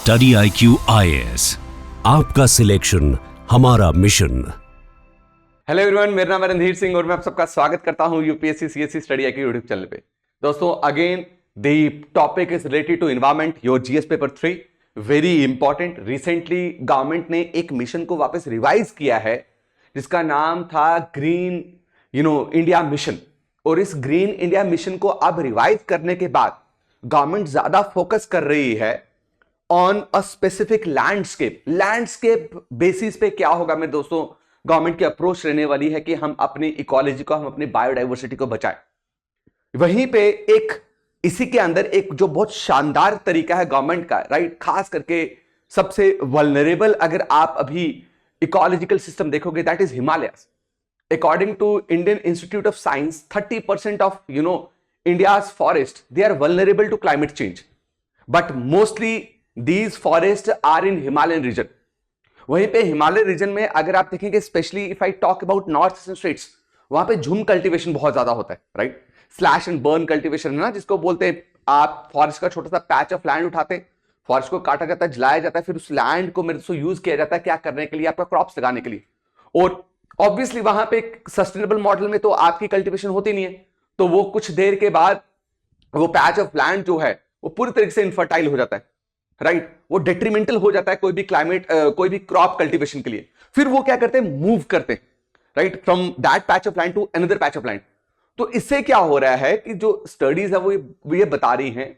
Study IQ IAS, आपका selection हमारा mission. Hello everyone, मेरा नाम है रणधीर सिंह और मैं आप सबका स्वागत करता हूं UPSC CSC study IQ YouTube channel पे। दोस्तों, again the topic is related to environment, your GS paper 3, very important. Recently government ने एक मिशन को वापस रिवाइज किया है जिसका नाम था ग्रीन इंडिया मिशन। और इस ग्रीन इंडिया मिशन को अब रिवाइज करने के बाद गवर्नमेंट ज्यादा फोकस कर रही है on a specific landscape basis पे क्या होगा मेरे दोस्तों, गवर्नमेंट की अप्रोच रहने वाली है कि हम अपनी इकोलॉजी को, हम अपनी बायोडाइवर्सिटी को बचाएं। वहीं पे एक इसी के अंदर एक जो बहुत शानदार तरीका है गवर्नमेंट का, राइट, खास करके सबसे वल्नरेबल अगर आप अभी इकोलॉजिकल सिस्टम देखोगे, that is Himalayas. According to Indian Institute of Science, 30% of India's forest they are vulnerable to climate change, but mostly these forest are in Himalayan region. वहीं पे हिमालय रीजन में अगर आप देखेंगे, specially if I talk about north eastern states, वहां पे jhum cultivation बहुत ज्यादा होता है, right, slash and burn cultivation है ना, जिसको बोलते हैं आप फॉरेस्ट का छोटा सा पैच ऑफ लैंड उठाते हैं, फॉरेस्ट को काटा जाता है, जलाया जाता है, फिर उस लैंड को मेरे दोस्तों यूज किया जाता है क्या करने के लिए, आपका क्रॉप्स लगाने के लिए। और ऑब्वियसली वहां पे सस्टेनेबल मॉडल में तो आपकी कल्टीवेशन होती नहीं है, तो वो कुछ देर के बाद वो पैच ऑफ लैंड जो है वो पूरी तरीके से इनफर्टाइल हो जाता है, राइट, वो डेट्रीमेंटल हो जाता है कोई भी क्लाइमेट, कोई भी क्रॉप कल्टीवेशन के लिए। फिर वो क्या करते हैं, मूव करते हैं, right, from that patch of land to another patch of land. तो इससे क्या हो रहा है कि जो स्टडीज है वो ये बता रही हैं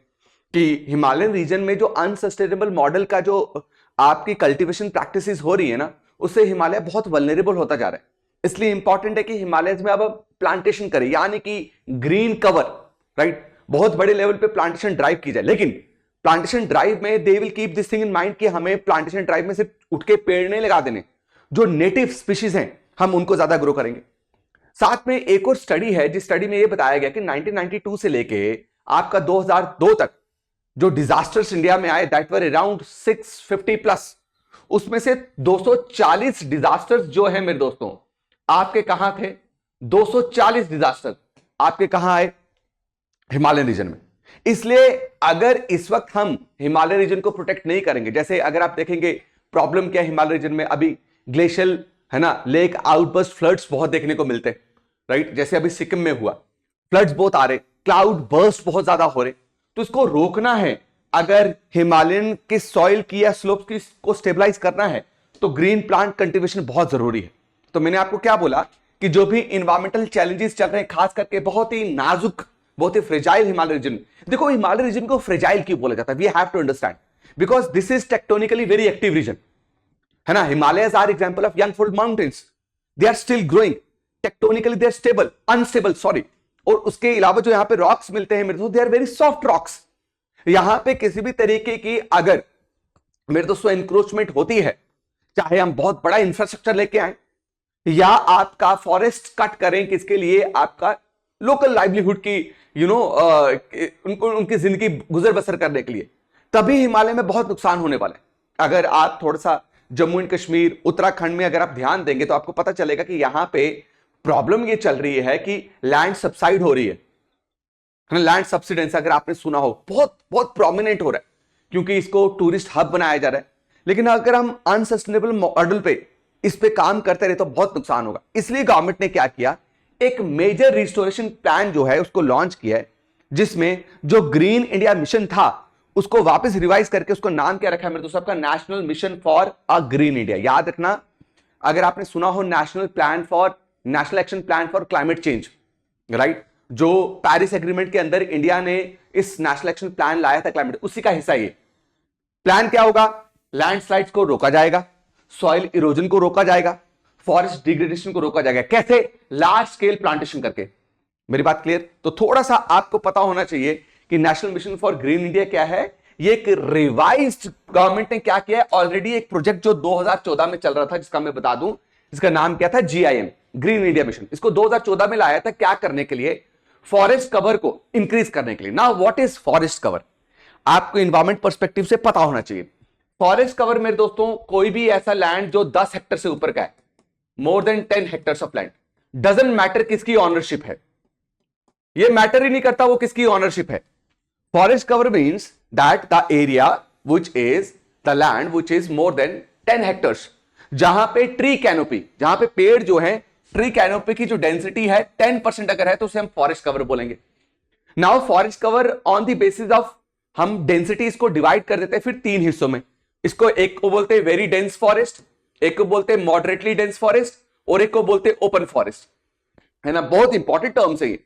कि हिमालयन रीजन में जो अनसस्टेनेबल मॉडल का जो आपकी कल्टीवेशन प्रैक्टिसेस हो रही है ना, उससे हिमालय बहुत वल्नरेबल होता जा रहा है। इसलिए इंपॉर्टेंट है कि हिमालय में अब प्लांटेशन करें, यानी कि ग्रीन कवर, राइट, बहुत बड़े लेवल पे प्लांटेशन ड्राइव की जाए। लेकिन प्लांटेशन ड्राइव में they will keep this thing in mind कि हमें प्लांटेशन ड्राइव में सिर्फ उठ के पेड़ नहीं लगा देने, जो नेटिव स्पीशीज हैं हम उनको ज्यादा ग्रो करेंगे। साथ में एक और स्टडी है जिस स्टडी में यह बताया गया कि 1992 से लेके आपका 2002 तक जो डिजास्टर्स इंडिया में आए, दैट वर अराउंड 650 प्लस, उसमें से 240 डिजास्टर्स जो है मेरे दोस्तों आपके कहां थे, 240 डिजास्टर आपके कहां आए, हिमालयन रीजन में। इसलिए अगर इस वक्त हम हिमालय रीजन को प्रोटेक्ट नहीं करेंगे, जैसे अगर आप देखेंगे प्रॉब्लम क्या है हिमालय रीजन में, अभी ग्लेशियल है ना, लेक आउटबर्स्ट फ्लड्स बहुत देखने को मिलते हैं, राइट, जैसे अभी सिक्किम में हुआ, फ्लड्स बहुत आ रहे, क्लाउड बर्स्ट बहुत ज्यादा हो रहे। तो इसको रोकना है, अगर हिमालयन के सॉइल की या स्लोप्स की को स्टेबलाइज करना है, तो ग्रीन प्लांट कल्टीवेशन बहुत जरूरी है। तो मैंने आपको क्या बोला कि जो भी इन्वायरमेंटल चैलेंजेस चल रहे हैं, खास करके बहुत ही नाजुक, बहुत ही फ्रेजाइल हिमालय रीजन। देखो, हिमालय रीजन को फ्रेजाइल क्यों बोला जाता है, we have to understand, because this is tectonically very active region, है ना। Himalayas are example of young fold mountains, they are still growing, tectonically they are stable, unstable sorry. और उसके अलावा जो यहां पे रॉक्स मिलते हैं मेरे दोस्तों, they are very soft rocks. यहां पे किसी भी तरीके की अगर मेरे दोस्तों इंक्रोचमेंट होती है, चाहे हम बहुत बड़ा इंफ्रास्ट्रक्चर लेके आए या आपका फॉरेस्ट कट करें, किसके लिए, आपका लोकल लाइवलीहुड की उनको उनकी जिंदगी गुजर बसर करने के लिए, तभी हिमालय में बहुत नुकसान होने वाला है। अगर आप थोड़ा सा जम्मू एंड कश्मीर, उत्तराखंड में अगर आप ध्यान देंगे तो आपको पता चलेगा कि यहां पे प्रॉब्लम ये चल रही है कि लैंड सब्साइड हो रही है, लैंड सब्सिडेंस अगर आपने सुना हो, बहुत बहुत प्रोमिनेंट हो रहा है, क्योंकि इसको टूरिस्ट हब बनाया जा रहा है। लेकिन अगर हम अनसस्टेनेबल मॉडल पे इस पे काम करते रहे तो बहुत नुकसान होगा। इसलिए गवर्नमेंट ने क्या किया, एक मेजर रिस्टोरेशन प्लान जो है उसको लॉन्च किया है, जिसमें जो ग्रीन इंडिया मिशन था उसको वापस रिवाइज करके उसको नाम क्या रखा है मेरे दोस्तों, आपका national mission for a green India. याद रखना, अगर आपने सुना हो national action plan for climate change, right, जो पेरिस एग्रीमेंट के अंदर इंडिया ने इस नेशनल एक्शन प्लान लाया था क्लाइमेट, उसी का हिस्सा ये प्लान। क्या होगा, लैंडस्लाइड्स को रोका जाएगा, सॉइल इरोजन को रोका जाएगा, फॉरेस्ट डिग्रेडेशन को रोका जाएगा। कैसे, लार्ज स्केल प्लांटेशन करके। मेरी बात क्लियर? तो थोड़ा सा आपको पता होना चाहिए कि national mission for green India क्या है। ये एक रिवाइज्ड गवर्नमेंट ने क्या किया है, ऑलरेडी एक प्रोजेक्ट जो 2014 में चल रहा था, जिसका मैं बता दूं, जिसका नाम क्या था, GIM, ग्रीन इंडिया मिशन। इसको 2014 में लाया था, क्या करने के लिए, फॉरेस्ट कवर को इंक्रीज करने के लिए। Now what is forest cover, आपको एनवायरमेंट पर्सपेक्टिव से पता होना चाहिए। फॉरेस्ट कवर मेरे दोस्तों, कोई भी ऐसा लैंड जो 10 हेक्टर से ऊपर का है, more than 10 hectares of land, doesn't matter किसकी ऑनरशिप है, ये मैटर ही नहीं करता वो किसकी ऑनरशिप है। Forest cover means that the area which is the land which is more than 10 hectares, जहां पे ट्री कैनोपी, जहां पे पेड़ जो है, ट्री कैनोपी की जो डेंसिटी है 10% अगर है तो उसे हम फॉरेस्ट कवर बोलेंगे। Now forest cover on the basis of, हम डेंसिटी इसको डिवाइड कर देते हैं फिर 3 हिस्सों में। इसको एक को बोलते हैं वेरी डेंस फॉरेस्ट, एक को बोलते हैं मॉडरेटली डेंस फॉरेस्ट, और एक को बोलते हैं ओपन फॉरेस्ट, है ना। बहुत इंपॉर्टेंट टर्म्स है ये।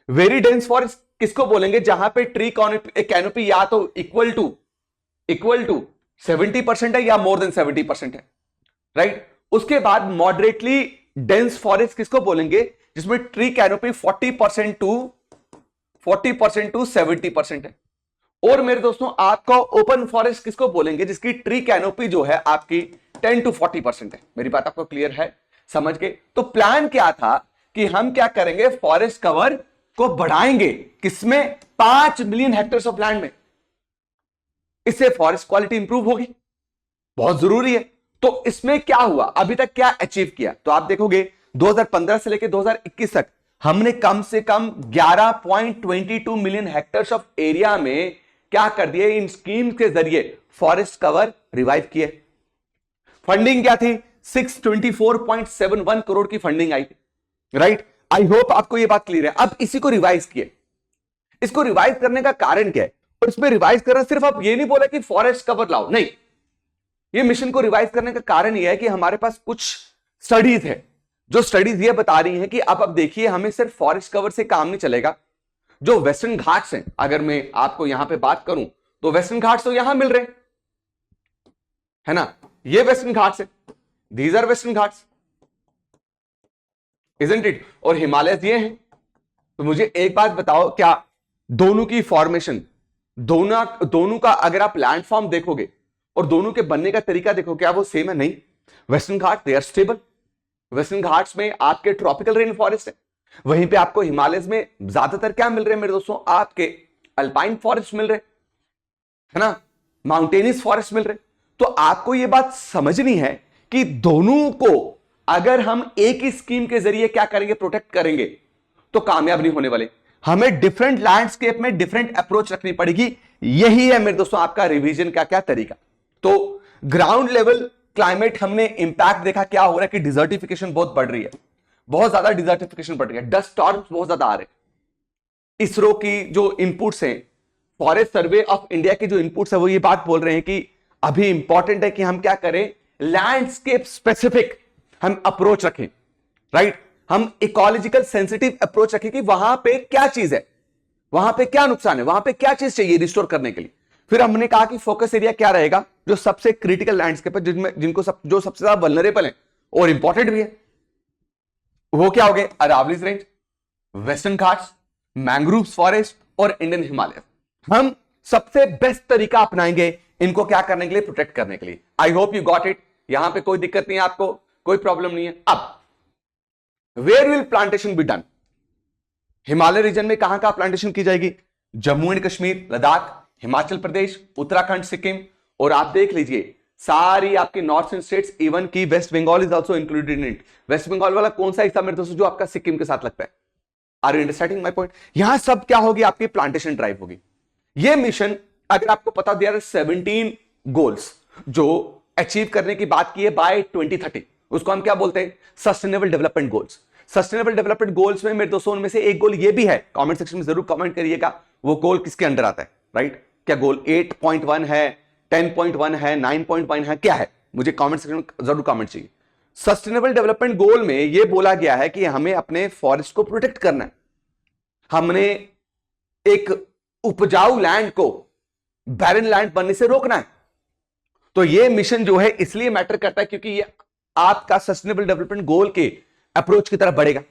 वेरी डेंस फॉरेस्ट किसको बोलेंगे? जहां पे ट्री कैनोपी या तो इक्वल टू 70% है या मोर देन 70% है, राइट। उसके बाद मॉडरेटली डेंस फॉरेस्ट किसको बोलेंगे? जिसमें ट्री कैनोपी 40% टू 70% है। और मेरे दोस्तों आपका ओपन फॉरेस्ट किसको बोलेंगे? जिसकी ट्री कैनोपी जो है आपकी 10 टू 40% है। मेरी बात आपको क्लियर है, समझ के? तो प्लान क्या था कि हम क्या करेंगे, फॉरेस्ट कवर को बढ़ाएंगे, किसमें? 5 मिलियन हेक्टेयर ऑफ लैंड में। इससे फॉरेस्ट क्वालिटी इंप्रूव होगी, बहुत जरूरी है। तो इसमें क्या हुआ, अभी तक क्या अचीव किया? तो आप देखोगे 2015 से लेकर 2021 तक हमने कम से कम 11.22 मिलियन हेक्टेयर ऑफ एरिया में क्या कर दिए, इन स्कीम के जरिए फॉरेस्ट कवर रिवाइव किए। फंडिंग क्या थी? 624.71 करोड़ की फंडिंग आई थी, राइट। आई होप आपको यह बात क्लियर है। अब इसी को रिवाइज किए। इसको रिवाइज करने का कारण क्या है? और इसमें रिवाइज करना सिर्फ आप ये नहीं बोला कि फॉरेस्ट कवर लाओ, नहीं। ये मिशन को रिवाइज करने का कारण यह है कि हमारे पास कुछ स्टडीज है, जो स्टडीज ये बता रही हैं कि अब देखिए, हमें सिर्फ फॉरेस्ट कवर से काम नहीं चलेगा। जो वेस्टर्न घाट्स हैं, अगर मैं आपको यहां पे बात करूं तो वेस्टर्न घाट्स तो यहां मिल रहे है ना, ये वेस्टर्न घाट्स है, these are western Ghats, isn't it. और हिमालयस ये हैं। तो मुझे एक बात बताओ, क्या दोनों की फॉर्मेशन, दोनों का अगर आप लैंडफॉर्म देखोगे और दोनों के बनने का तरीका देखो, क्या वो सेम है? नहीं। Western Ghat they are stable. Western Ghats में आपके ट्रॉपिकल रेन फॉरेस्ट है, वहीं पे आपको हिमालयस में ज्यादातर क्या मिल रहे हैं मेरे दोस्तों? आपके अल्पाइन फॉरेस्ट मिल रहे है ना, माउंटेनियस फॉरेस्ट मिल रहे। तो आपको यह बात समझनी है कि दोनों को अगर हम एक ही स्कीम के जरिए क्या करेंगे, प्रोटेक्ट करेंगे, तो कामयाब नहीं होने वाले। हमें डिफरेंट लैंडस्केप में डिफरेंट अप्रोच रखनी पड़ेगी। यही है मेरे दोस्तों आपका रिवीजन का क्या तरीका। तो ग्राउंड लेवल क्लाइमेट हमने इंपैक्ट देखा, क्या हो रहा है कि डिजर्टिफिकेशन बहुत बढ़ रही है, बहुत ज्यादा डिजर्टिफिकेशन बढ़ रही है, डस्ट स्टॉर्म्स बहुत ज्यादा आ रहे हैं। इसरो की जो इनपुट्स हैं, फॉरेस्ट सर्वे ऑफ इंडिया के जो इनपुट्स है, वो ये बात बोल रहे हैं कि अभी इंपॉर्टेंट है कि हम क्या करें, लैंडस्केप स्पेसिफिक हम अप्रोच रखें, राइट। हम इकोलॉजिकल सेंसिटिव अप्रोच रखें कि वहां पे क्या चीज है, वहां पे क्या नुकसान है, वहां पे क्या चीज चाहिए रिस्टोर करने के लिए। फिर हमने कहा कि फोकस एरिया क्या रहेगा, जो सबसे क्रिटिकल लैंडस्केप है, जो सबसे ज्यादा वल्नरेबल है और इंपॉर्टेंट भी है, वो क्या हो गए? Aravallis range, western Ghats, mangroves forest और इंडियन हिमालय। हम सबसे बेस्ट तरीका अपनाएंगे इनको क्या करने के लिए, प्रोटेक्ट करने के लिए। I hope you got it. यहां पे कोई दिक्कत नहीं है, आपको कोई प्रॉब्लम नहीं है। अब where will plantation be done? Himalaya region में कहां प्लांटेशन की जाएगी? जम्मू एंड कश्मीर, लद्दाख, हिमाचल प्रदेश, उत्तराखंड, सिक्किम, और आप देख लीजिए सारी आपकी नॉर्थन स्टेट्स, इवन की west Bengal is also included in it. West Bengal वाला कौन सा हिस्सा मेरे दोस्तों जो आपका सिक्किम के साथ लगता है? Are you understanding my point? यहां सब क्या होगी, आपकी प्लांटेशन ड्राइव होगी। ये मिशन अगर आपको पता दिया 17 गोल्स जो अचीव करने की बात की है बाय 2030, उसको हम क्या बोलते हैं? Sustainable development goals. Sustainable development goals में मेरे दोस्तों उनमें से एक गोल ये भी है, कमेंट सेक्शन में जरूर कमेंट करिएगा वो गोल किसके अंडर आता है, राइट। क्या गोल 8.1 है, 10.1 है, 9.1 है, क्या है? मुझे कमेंट सेक्शन में जरूर कमेंट चाहिए। सस्टेनेबल डेवलपमेंट गोल में यह बोला गया है कि हमें अपने फॉरेस्ट को प्रोटेक्ट करना है, हमने एक उपजाऊ लैंड को बैरन लैंड बनने से रोकना है। तो यह मिशन जो है इसलिए मैटर करता है क्योंकि ये आपका सस्टेनेबल डेवलपमेंट गोल के अप्रोच की तरफ बढ़ेगा।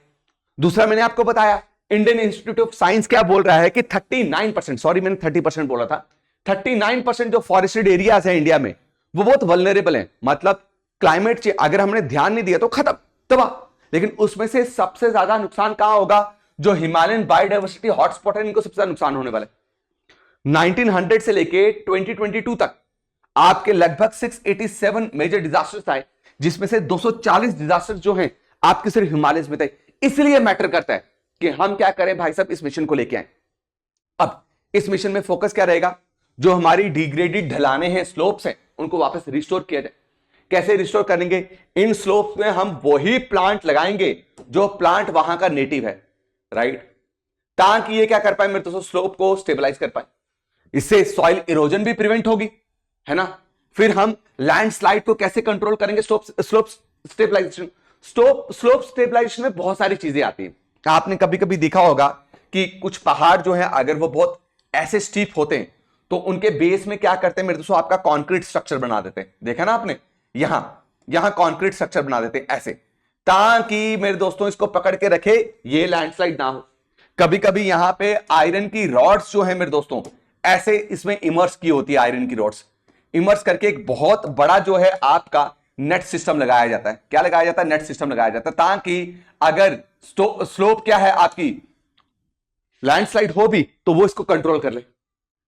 दूसरा, मैंने आपको बताया इंडियन इंस्टीट्यूट ऑफ साइंस क्या बोल रहा है कि 39%, सॉरी मैंने 30% बोला था, 39% जो फॉरेस्टेड एरियाज है इंडिया में वो बहुत वल्नरेबल है। मतलब क्लाइमेट चेंज अगर हमने ध्यान नहीं दिया तो खत्म, तबाह। लेकिन उसमें से सबसे ज्यादा नुकसान कहां होगा? जो हिमालयन बायोडायवर्सिटी हॉटस्पॉट है, इनको सबसे ज्यादा नुकसान होने वाला है। 1900 से लेके 2022 तक आपके लगभग 687 मेजर डिजास्टर्स आए, जिसमें से 240 डिजास्टर्स जो हैं आपके सिर्फ हिमालय में थे। इसलिए मैटर करता है कि हम क्या करें भाई साहब, इस मिशन को लेके आए। अब इस मिशन में फोकस क्या रहेगा? जो हमारी डिग्रेडेड ढलाने हैं, स्लोप्स हैं, उनको वापस रिस्टोर किया जाए। कैसे रिस्टोर करेंगे? इन स्लोप में हम वही प्लांट लगाएंगे जो प्लांट वहां का नेटिव है, राइट, ताकि ये क्या कर पाए मेरे दोस्तों, स्लोप को स्टेबलाइज कर पाए। इससे सॉइल इरोजन भी प्रिवेंट होगी, है ना। फिर हम लैंडस्लाइड को कैसे कंट्रोल करेंगे? Slope stabilization. स्लोप स्टेबलाइजेशन में बहुत सारी चीजें आती हैं। आपने कभी कभी देखा होगा कि कुछ पहाड़ जो है अगर वो बहुत ऐसे स्टीप होते हैं तो उनके बेस में क्या करते हैं मेरे दोस्तों, आपका कंक्रीट स्ट्रक्चर बना देते हैं। देखा ना आपने, यहां कंक्रीट स्ट्रक्चर बना देते हैं ऐसे, ताकि मेरे दोस्तों इसको पकड़ के रखे, ये लैंडस्लाइड ना हो। कभी कभी यहां पे आयरन की रॉड्स जो है मेरे दोस्तों ऐसे इसमें इमर्स की होती है, आयरन की रॉड्स इमर्स करके एक बहुत बड़ा जो है आपका नेट सिस्टम लगाया जाता है। क्या लगाया जाता है? नेट सिस्टम लगाया जाता है, ताकि अगर स्लोप क्या है आपकी, लैंडस्लाइड हो भी तो वो इसको कंट्रोल कर ले।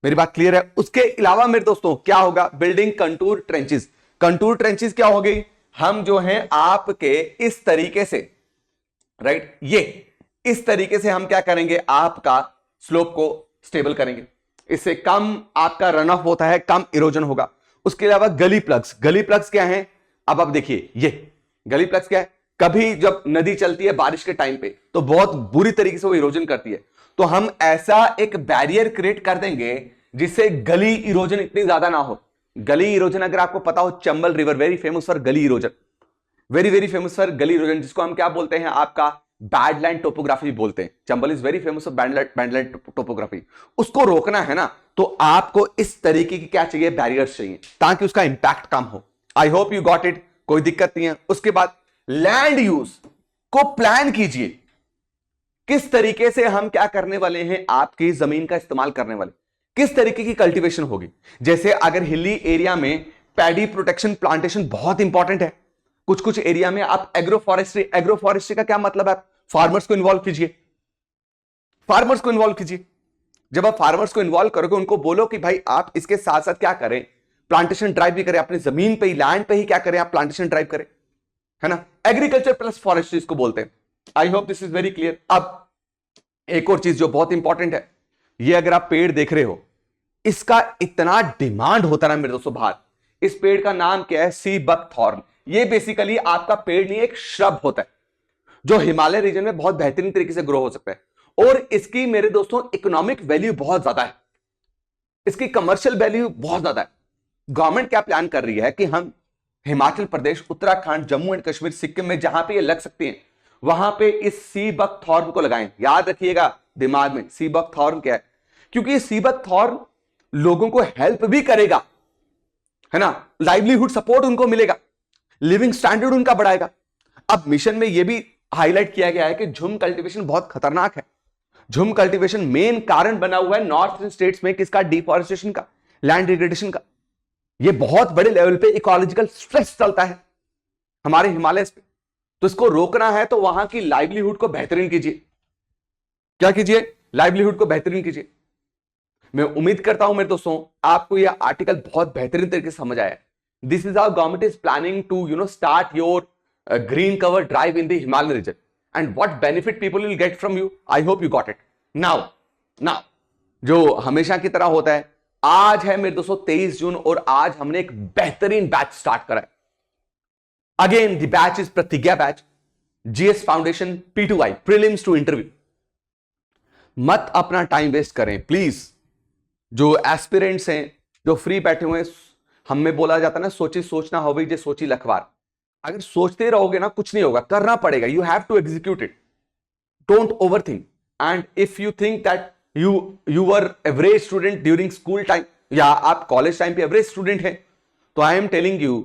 मेरी बात क्लियर है? उसके अलावा मेरे दोस्तों क्या होगा? Building contour trenches. Contour trenches क्या हो गई? हम जो है आपके इस तरीके से, राइट, ये इस तरीके से हम क्या करेंगे, आपका स्लोप को स्टेबल करेंगे। इससे कम आपका रन ऑफ होता है, कम इरोजन होगा। उसके अलावा गली प्लग्स। गली प्लग्स क्या है? अब आप देखिए, ये गली प्लग्स क्या है? कभी जब नदी चलती है बारिश के टाइम पे तो बहुत बुरी तरीके से वो इरोजन करती है, तो हम ऐसा एक बैरियर क्रिएट कर देंगे जिससे गली इरोजन इतनी ज्यादा ना हो। गली इरोजन अगर आपको पता हो, Chambal river very famous for गली erosion, very very famous for गली इरोजन, जिसको हम क्या बोलते हैं, आपका बैडलैंड टोपोग्राफी बोलते हैं। Chambal is very famous for badland topography. उसको रोकना है ना, तो आपको इस तरीके की क्या चाहिए, बैरियर्स चाहिए, ताकि उसका इंपैक्ट कम हो। I hope you got it, कोई दिक्कत नहीं है। उसके बाद लैंड यूज को प्लान कीजिए, किस तरीके से हम क्या करने वाले हैं, आपकी जमीन का इस्तेमाल करने वाले, किस तरीके की कल्टीवेशन होगी। जैसे अगर हिली एरिया में पैडी प्रोटेक्शन प्लांटेशन बहुत इंपॉर्टेंट है। कुछ कुछ एरिया में आप एग्रोफॉरेस्ट्री का क्या मतलब है, फार्मर्स को इन्वॉल्व कीजिए, फार्मर्स को इन्वॉल्व कीजिए। जब आप फार्मर्स को इन्वॉल्व करोगे, उनको बोलो कि भाई आप इसके साथ साथ क्या करें, प्लांटेशन ड्राइव भी करें, अपनी जमीन पे ही, लैंड पे ही क्या करें, आप प्लांटेशन ड्राइव करें, है ना। एग्रीकल्चर प्लस फॉरेस्ट्री इसको बोलते हैं। I hope this is very clear. अब एक और चीज जो बहुत इंपॉर्टेंट है, ये अगर आप पेड़ देख रहे हो, इसका इतना डिमांड होता है मेरे दोस्तों बाहर। इस पेड़ का नाम क्या है? Sea buckthorn. ये बेसिकली आपका पेड़ नहीं, एक श्रब होता है जो हिमालय रीजन में बहुत बेहतरीन तरीके से ग्रो हो सकता है, और इसकी मेरे दोस्तों इकोनॉमिक वैल्यू बहुत ज्यादा है, इसकी कमर्शियल वैल्यू बहुत ज्यादा है। गवर्नमेंट क्या प्लान कर रही है कि हम हिमाचल प्रदेश, उत्तराखंड, जम्मू एंड कश्मीर, सिक्किम में जहां पे ये लग सकती हैं, वहां पे इस सी बकथॉर्न को लगाएं। याद रखिएगा दिमाग में, सी बकथॉर्न क्या है, क्योंकि सी बकथॉर्न लोगों को हेल्प भी करेगा, है ना, लाइवलीहुड सपोर्ट उनको मिलेगा, लिविंग स्टैंडर्ड उनका बढ़ाएगा। अब मिशन में यह भी हाईलाइट किया गया है कि झुम कल्टीवेशन बहुत खतरनाक है। झुम कल्टीवेशन मेन कारण बना हुआ है नॉर्थ स्टेट्स में, किसका? डिफॉरेस्टेशन का, लैंड डिग्रेडेशन का। यह बहुत बड़े लेवल पे इकोलॉजिकल स्ट्रेस चलता है हमारे हिमालय पे, तो इसको रोकना है तो वहां की लाइवलीहुड को बेहतरीन कीजिए। क्या कीजिए? लाइवलीहुड को बेहतरीन कीजिए। मैं उम्मीद करता हूं मेरे दोस्तों आपको यह आर्टिकल बहुत बेहतरीन तरीके से समझ आया। This is how government is planning to start your green cover drive in the Himalayan region, and what benefit people will get from you. I hope you got it. Now जो हमेशा की तरह होता है, आज है मेरे दोस्तों 23 जून और आज हमने एक बेहतरीन बैच स्टार्ट करा है। Again the batch is Pratigya batch, GS foundation P2I prelims to interview. मत अपना टाइम वेस्ट करें प्लीज। जो एस्पिरेंट्स हैं, जो फ्री बैठे हुए हैं, हमें बोला जाता है ना, सोची सोचना हो जे सोची लखवार। अगर सोचते रहोगे ना, कुछ नहीं होगा, करना पड़ेगा। You have to execute it, don't over think. And if you think that you were average student during school time, या आप कॉलेज टाइम पे एवरेज स्टूडेंट हैं, तो आई एम टेलिंग यू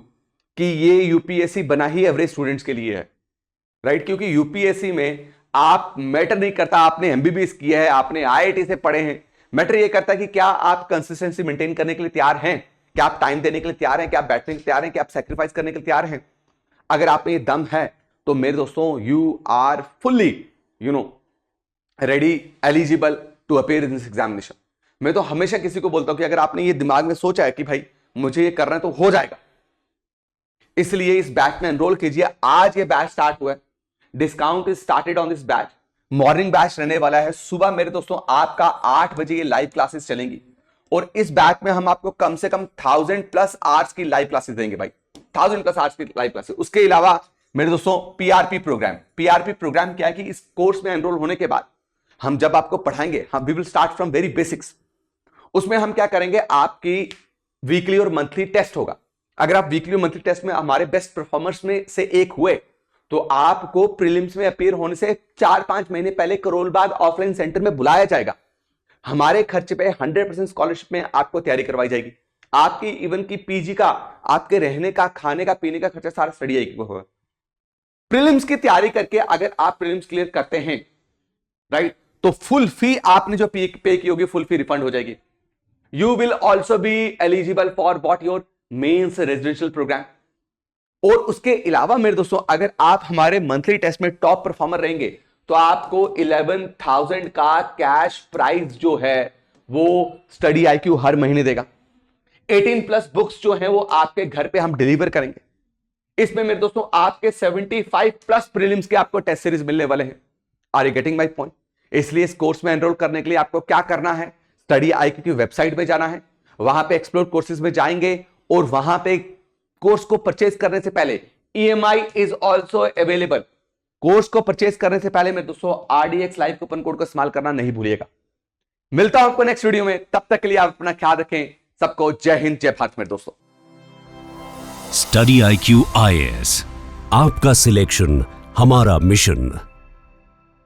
कि ये यूपीएससी बना ही एवरेज स्टूडेंट्स के लिए है, राइट। क्योंकि यूपीएससी में आप मैटर नहीं करता आपने एमबीबीएस किया है, आपने आईआईटी से पढ़े हैं। मैटर ये करता है कि क्या आप कंसिस्टेंसी मेंटेन करने के लिए तैयार हैं, क्या आप टाइम देने के लिए तैयार हैं, क्या आप बैठने के लिए तैयार हैं, क्या आप सेक्रीफाइस करने के लिए तैयार हैं। अगर आप में दम है तो मेरे दोस्तों you are fully ready, eligible to appear in this examination. मैं तो हमेशा किसी को बोलता हूं कि अगर आपने ये दिमाग में सोचा है कि भाई मुझे ये करना है तो हो जाएगा, इसलिए इस बैच में एनरोल कीजिए। आज ये बैच स्टार्ट हुआ है, discount is started on this batch. Morning batch रहने वाला है सुबह मेरे दोस्तों आपका 8 बजे ये लाइव क्लासेस चलेंगी, और इस बैच में हम आपको कम से कम 1000+ आवर्स की लाइव क्लासेस देंगे भाई, 1000+ आवर्स की लाइव क्लासेस। उसके अलावा मेरे दोस्तों पीआरपी प्रोग्राम क्या है कि इस कोर्स में एनरोल होने के बाद हम जब आपको पढ़ाएंगे, हम we will start from very basics. उसमें हम क्या करेंगे, आपकी वीकली और मंथली टेस्ट होगा। अगर आप वीकली और मंथली टेस्ट में हमारे बेस्ट परफॉर्मर्स में से एक हुए तो आपको प्रीलिम्स में अपीयर होने से 4-5 महीने पहले करोलबाग ऑफलाइन सेंटर में बुलाया जाएगा। हमारे खर्चे पे 100% स्कॉलरशिप में आपको तैयारी करवाई जाएगी। आपकी इवन की पीजी का, आपके रहने का, खाने का, पीने का खर्चा सारा स्टडी आई होगा। प्रीलिम्स की तैयारी करके अगर आप प्रीलिम्स क्लियर करते हैं, राइट, तो फुल फी आपने जो पे की होगी, फुल फी रिफंड हो जाएगी। You will also be eligible for what your mains residential programme. और उसके अलावा मेरे दोस्तों, अगर आप हमारे मंथली टेस्ट में टॉप परफॉर्मर रहेंगे तो आपको 11,000 का कैश प्राइज जो है वो स्टडी आईक्यू हर महीने देगा। 18+ बुक्स जो है वो आपके घर पे हम डिलीवर करेंगे। इसमें मेरे दोस्तों आपके 75+ प्रीलिम्स के आपको टेस्ट सीरीज मिलने वाले हैं। Are you getting my point? इसलिए इस कोर्स में एनरोल करने के लिए आपको क्या करना है, स्टडी आईक्यू की वेबसाइट पे जाना है, वहां पे एक्सप्लोर कोर्सेज में जाएंगे और वहां पे कोर्स को परचेज करने से पहले EMI is also available. Course को परचेज करने से पहले मेरे दोस्तों RDX लाइव कूपन कोड का इस्तेमाल करना नहीं भूलिएगा। मिलता हूं आपको नेक्स्ट वीडियो में, तब तक के लिए आप अपना ख्याल रखें। सबको जय हिंद, जय भारत मेरे दोस्तों। स्टडी IQ IAS, आपका सिलेक्शन हमारा मिशन।